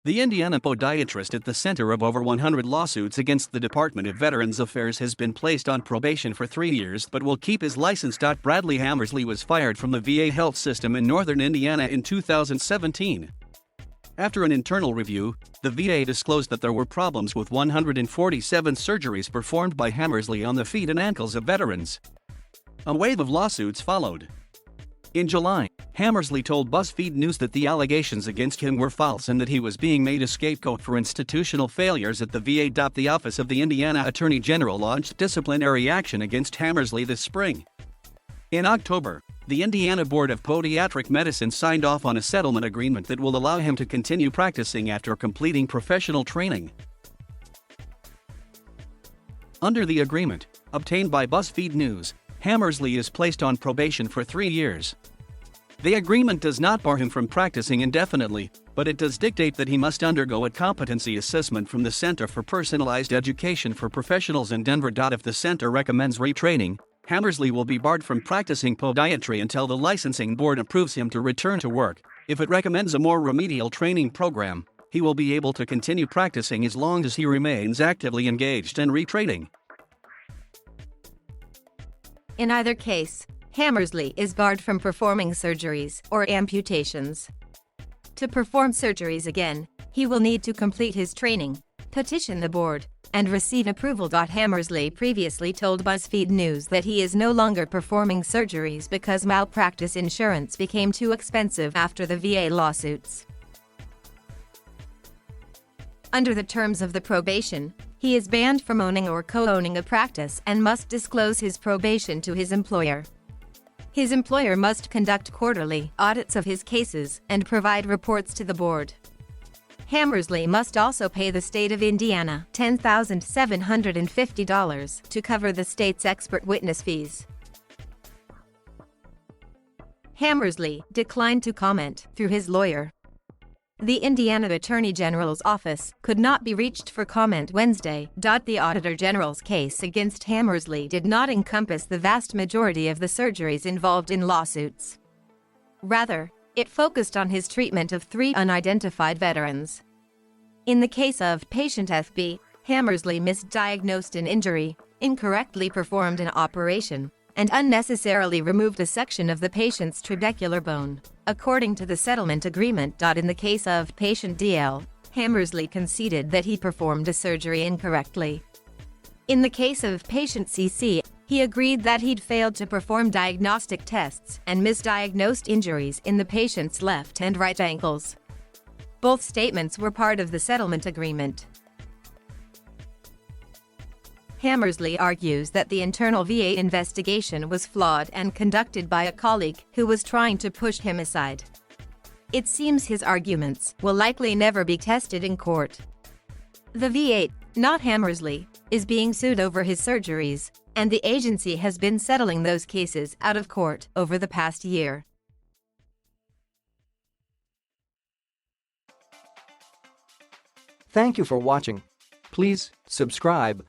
The Indiana podiatrist at the center of over 100 lawsuits against the Department of Veterans Affairs has been placed on probation for 3 years but will keep his license. Bradley Hammersley was fired from the VA health system in northern Indiana in 2017. After an internal review, the VA disclosed that there were problems with 147 surgeries performed by Hammersley on the feet and ankles of veterans. A wave of lawsuits followed. In July, Hammersley told BuzzFeed News that the allegations against him were false and that he was being made a scapegoat for institutional failures at the VA. The Office of the Indiana Attorney General launched disciplinary action against Hammersley this spring. In October, the Indiana Board of Podiatric Medicine signed off on a settlement agreement that will allow him to continue practicing after completing professional training. Under the agreement, obtained by BuzzFeed News, Hammersley is placed on probation for 3 years. The agreement does not bar him from practicing indefinitely, but it does dictate that he must undergo a competency assessment from the Center for Personalized Education for Professionals in Denver. If the center recommends retraining, Hammersley will be barred from practicing podiatry until the licensing board approves him to return to work. If it recommends a more remedial training program, he will be able to continue practicing as long as he remains actively engaged in retraining. In either case, Hammersley is barred from performing surgeries or amputations. To perform surgeries again, he will need to complete his training, petition the board, and receive approval. Hammersley previously told BuzzFeed News that he is no longer performing surgeries because malpractice insurance became too expensive after the VA lawsuits. Under the terms of the probation, he is banned from owning or co-owning a practice and must disclose his probation to his employer. His employer must conduct quarterly audits of his cases and provide reports to the board. Hammersley must also pay the state of Indiana $10,750 to cover the state's expert witness fees. Hammersley declined to comment through his lawyer. The Indiana Attorney General's office could not be reached for comment Wednesday. The Auditor General's case against Hammersley did not encompass the vast majority of the surgeries involved in lawsuits. Rather, it focused on his treatment of 3 unidentified veterans. In the case of patient FB, Hammersley misdiagnosed an injury, incorrectly performed an operation, and unnecessarily removed a section of the patient's trabecular bone, according to the settlement agreement. In the case of patient DL, Hammersley conceded that he performed a surgery incorrectly. In the case of patient CC, he agreed that he'd failed to perform diagnostic tests and misdiagnosed injuries in the patient's left and right ankles. Both statements were part of the settlement agreement. Hammersley argues that the internal VA investigation was flawed and conducted by a colleague who was trying to push him aside. It seems his arguments will likely never be tested in court. The VA, not Hammersley, is being sued over his surgeries, and the agency has been settling those cases out of court over the past year. Thank you for watching. Please subscribe,